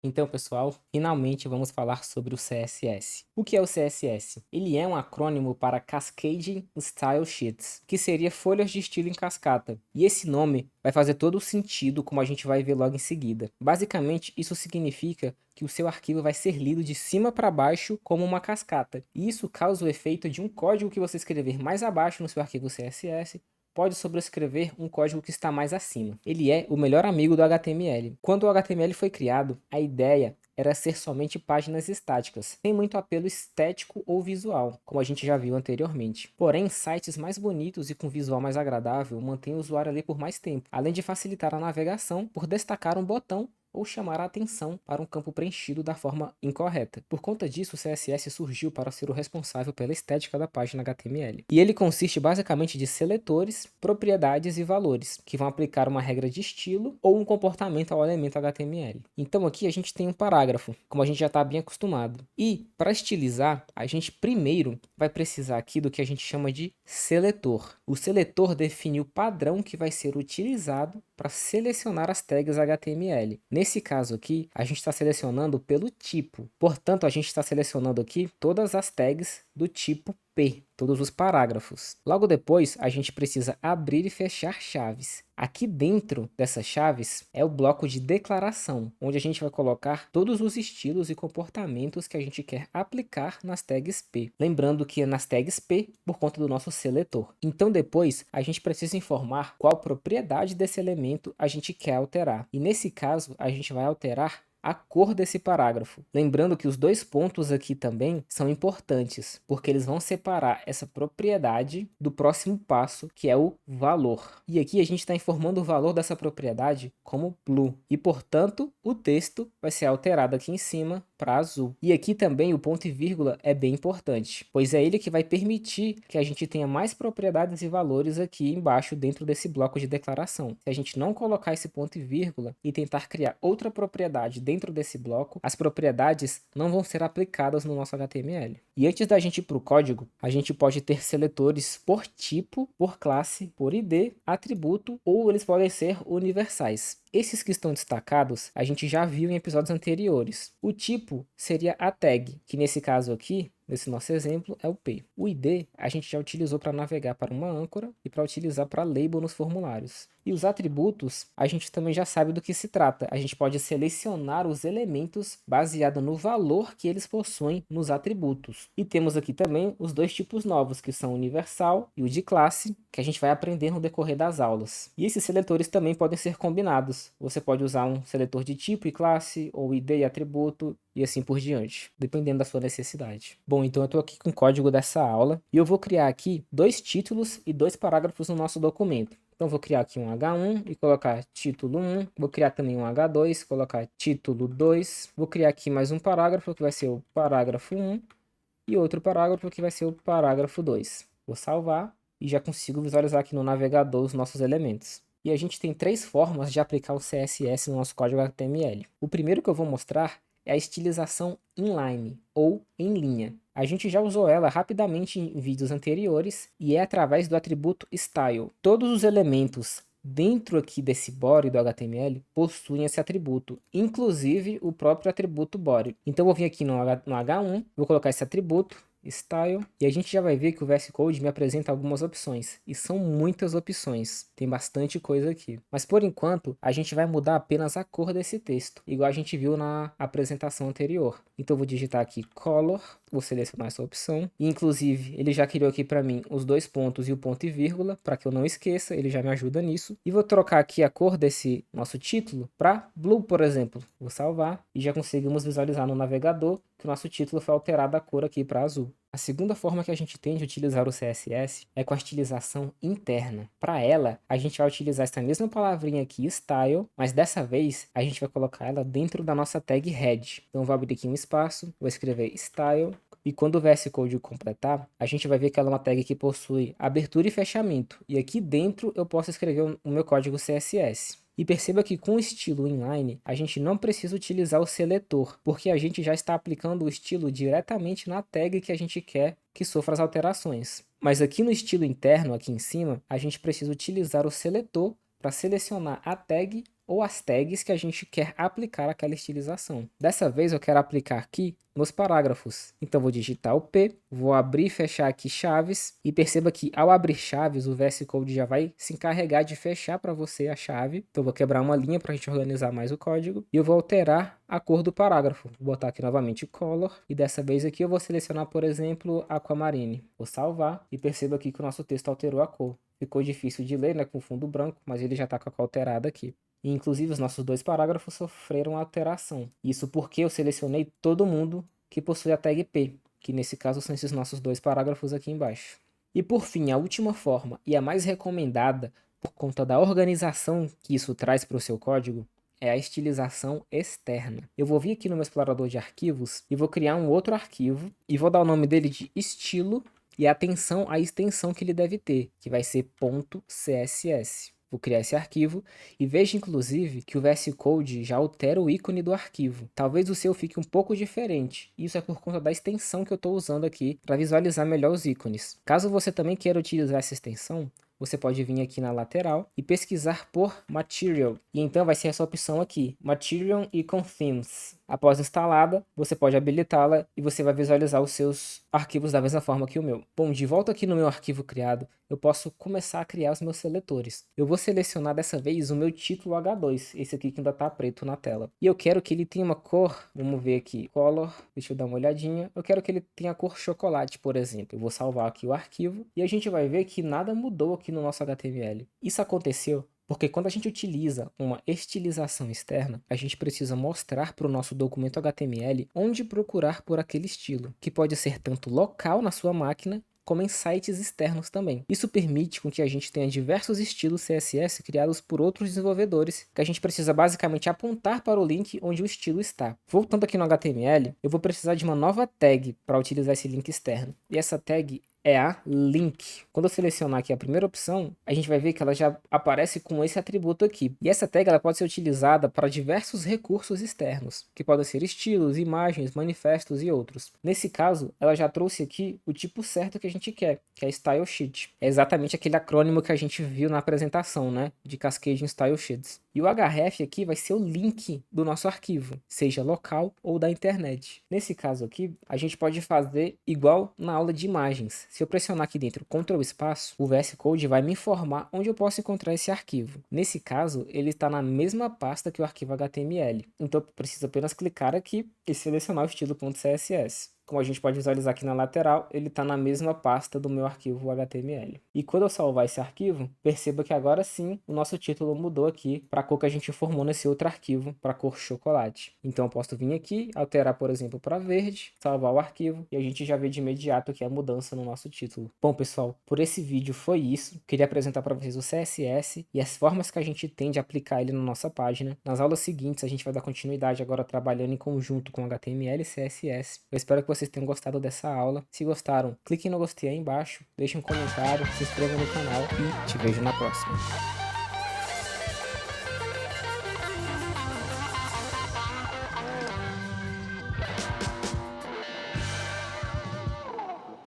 Então, pessoal, finalmente vamos falar sobre o CSS. O que é o CSS? Ele é um acrônimo para Cascading Style Sheets, que seria folhas de estilo em cascata. E esse nome vai fazer todo o sentido, como a gente vai ver logo em seguida. Basicamente, isso significa que o seu arquivo vai ser lido de cima para baixo como uma cascata. E isso causa o efeito de um código que você escrever mais abaixo no seu arquivo CSS pode sobrescrever um código que está mais acima. Ele é o melhor amigo do HTML. Quando o HTML foi criado, a ideia era ser somente páginas estáticas, sem muito apelo estético ou visual, como a gente já viu anteriormente. Porém, sites mais bonitos e com visual mais agradável mantêm o usuário ali por mais tempo, além de facilitar a navegação por destacar um botão ou chamar a atenção para um campo preenchido da forma incorreta. Por conta disso, o CSS surgiu para ser o responsável pela estética da página HTML. E ele consiste basicamente de seletores, propriedades e valores, que vão aplicar uma regra de estilo ou um comportamento ao elemento HTML. Então aqui a gente tem um parágrafo, como a gente já está bem acostumado. E para estilizar, a gente primeiro vai precisar aqui do que a gente chama de seletor. O seletor define o padrão que vai ser utilizado para selecionar as tags HTML. Nesse caso aqui, a gente está selecionando pelo tipo. Portanto, a gente está selecionando aqui todas as tags do tipo P, todos os parágrafos. Logo depois, a gente precisa abrir e fechar chaves. Aqui dentro dessas chaves é o bloco de declaração, onde a gente vai colocar todos os estilos e comportamentos que a gente quer aplicar nas tags P. Lembrando que é nas tags P por conta do nosso seletor. Então depois a gente precisa informar qual propriedade desse elemento a gente quer alterar. E nesse caso a gente vai alterar a cor desse parágrafo. Lembrando que os dois pontos aqui também são importantes, porque eles vão separar essa propriedade do próximo passo, que é o valor. E aqui a gente está informando o valor dessa propriedade como blue. E, portanto, o texto vai ser alterado aqui em cima para azul. E aqui também o ponto e vírgula é bem importante, pois é ele que vai permitir que a gente tenha mais propriedades e valores aqui embaixo dentro desse bloco de declaração. Se a gente não colocar esse ponto e vírgula e tentar criar outra propriedade dentro desse bloco, as propriedades não vão ser aplicadas no nosso HTML. E antes da gente ir para o código, a gente pode ter seletores por tipo, por classe, por ID, atributo, ou eles podem ser universais. Esses que estão destacados, a gente já viu em episódios anteriores. O tipo seria a tag, que nesse caso aqui, nesse nosso exemplo, é o P. O ID a gente já utilizou para navegar para uma âncora e para utilizar para label nos formulários. E os atributos, a gente também já sabe do que se trata. A gente pode selecionar os elementos baseado no valor que eles possuem nos atributos. E temos aqui também os dois tipos novos, que são o universal e o de classe, que a gente vai aprender no decorrer das aulas. E esses seletores também podem ser combinados. Você pode usar um seletor de tipo e classe, ou ID e atributo, e assim por diante, dependendo da sua necessidade. Bom, então eu estou aqui com o código dessa aula, e eu vou criar aqui dois títulos e dois parágrafos no nosso documento. Então vou criar aqui um H1 e colocar título 1, vou criar também um H2, colocar título 2, vou criar aqui mais um parágrafo que vai ser o parágrafo 1 e outro parágrafo que vai ser o parágrafo 2. Vou salvar e já consigo visualizar aqui no navegador os nossos elementos. E a gente tem três formas de aplicar o CSS no nosso código HTML. O primeiro que eu vou mostrar é a estilização inline, ou em linha. A gente já usou ela rapidamente em vídeos anteriores e é através do atributo style. Todos os elementos dentro aqui desse body do HTML possuem esse atributo, inclusive o próprio atributo body. Então eu vou vir aqui no H1, vou colocar esse atributo, Style, e a gente já vai ver que o VS Code me apresenta algumas opções, e são muitas opções, tem bastante coisa aqui. Mas por enquanto, a gente vai mudar apenas a cor desse texto, igual a gente viu na apresentação anterior. Então eu vou digitar aqui Color, vou selecionar essa opção, e inclusive ele já criou aqui para mim os dois pontos e o ponto e vírgula, para que eu não esqueça, ele já me ajuda nisso. E vou trocar aqui a cor desse nosso título para Blue, por exemplo. Vou salvar, e já conseguimos visualizar no navegador que o nosso título foi alterado a cor aqui para azul. A segunda forma que a gente tem de utilizar o CSS é com a estilização interna. Para ela, a gente vai utilizar essa mesma palavrinha aqui, style, mas dessa vez a gente vai colocar ela dentro da nossa tag head. Então vou abrir aqui um espaço, vou escrever style, e quando o VS Code completar, a gente vai ver que ela é uma tag que possui abertura e fechamento. E aqui dentro eu posso escrever o meu código CSS. E perceba que com o estilo inline, a gente não precisa utilizar o seletor, porque a gente já está aplicando o estilo diretamente na tag que a gente quer que sofra as alterações. Mas aqui no estilo interno, aqui em cima, a gente precisa utilizar o seletor para selecionar a tag ou as tags que a gente quer aplicar aquela estilização. Dessa vez eu quero aplicar aqui nos parágrafos. Então vou digitar o P, vou abrir e fechar aqui chaves e perceba que ao abrir chaves o VS Code já vai se encarregar de fechar para você a chave. Então vou quebrar uma linha para a gente organizar mais o código e eu vou alterar a cor do parágrafo. Vou botar aqui novamente color e dessa vez aqui eu vou selecionar, por exemplo, aquamarine. Vou salvar e perceba aqui que o nosso texto alterou a cor. Ficou difícil de ler, né, com fundo branco, mas ele já está com a cor alterada aqui. E, inclusive, os nossos dois parágrafos sofreram alteração. Isso porque eu selecionei todo mundo que possui a tag P, que nesse caso são esses nossos dois parágrafos aqui embaixo. E por fim, a última forma e a mais recomendada por conta da organização que isso traz para o seu código é a estilização externa. Eu vou vir aqui no meu explorador de arquivos e vou criar um outro arquivo e vou dar o nome dele de estilo e atenção à extensão que ele deve ter, que vai ser .css. Vou criar esse arquivo e veja inclusive que o VS Code já altera o ícone do arquivo. Talvez o seu fique um pouco diferente. Isso é por conta da extensão que eu estou usando aqui para visualizar melhor os ícones. Caso você também queira utilizar essa extensão, você pode vir aqui na lateral e pesquisar por Material. E então vai ser essa opção aqui, Material Icon Themes. Após instalada, você pode habilitá-la e você vai visualizar os seus arquivos da mesma forma que o meu. Bom, de volta aqui no meu arquivo criado, eu posso começar a criar os meus seletores. Eu vou selecionar dessa vez o meu título H2, esse aqui que ainda está preto na tela. E eu quero que ele tenha uma cor, vamos ver aqui, color, deixa eu dar uma olhadinha. Eu quero que ele tenha a cor chocolate, por exemplo. Eu vou salvar aqui o arquivo e a gente vai ver que nada mudou aqui no nosso HTML. Isso aconteceu porque quando a gente utiliza uma estilização externa, a gente precisa mostrar para o nosso documento HTML onde procurar por aquele estilo, que pode ser tanto local na sua máquina, como em sites externos também. Isso permite com que a gente tenha diversos estilos CSS criados por outros desenvolvedores, que a gente precisa basicamente apontar para o link onde o estilo está. Voltando aqui no HTML, eu vou precisar de uma nova tag para utilizar esse link externo. E essa tag é a link. Quando eu selecionar aqui a primeira opção, a gente vai ver que ela já aparece com esse atributo aqui. E essa tag ela pode ser utilizada para diversos recursos externos, que podem ser estilos, imagens, manifestos e outros. Nesse caso, ela já trouxe aqui o tipo certo que a gente quer, que é Style Sheet. É exatamente aquele acrônimo que a gente viu na apresentação, né, de Cascading Style Sheets. E o href aqui vai ser o link do nosso arquivo, seja local ou da internet. Nesse caso aqui, a gente pode fazer igual na aula de imagens. Se eu pressionar aqui dentro Ctrl espaço, o VS Code vai me informar onde eu posso encontrar esse arquivo. Nesse caso, ele está na mesma pasta que o arquivo HTML. Então, eu preciso apenas clicar aqui e selecionar o estilo .css. Como a gente pode visualizar aqui na lateral, ele está na mesma pasta do meu arquivo HTML. E quando eu salvar esse arquivo, perceba que agora sim o nosso título mudou aqui para a cor que a gente formou nesse outro arquivo, para a cor chocolate. Então eu posso vir aqui, alterar por exemplo para verde, salvar o arquivo e a gente já vê de imediato que é a mudança no nosso título. Bom pessoal, por esse vídeo foi isso. Queria apresentar para vocês o CSS e as formas que a gente tem de aplicar ele na nossa página. Nas aulas seguintes a gente vai dar continuidade agora trabalhando em conjunto com HTML e CSS. Eu espero que vocês tenham gostado dessa aula. Se gostaram, clique no gostei aí embaixo, deixe um comentário, se inscreva no canal e te vejo na próxima.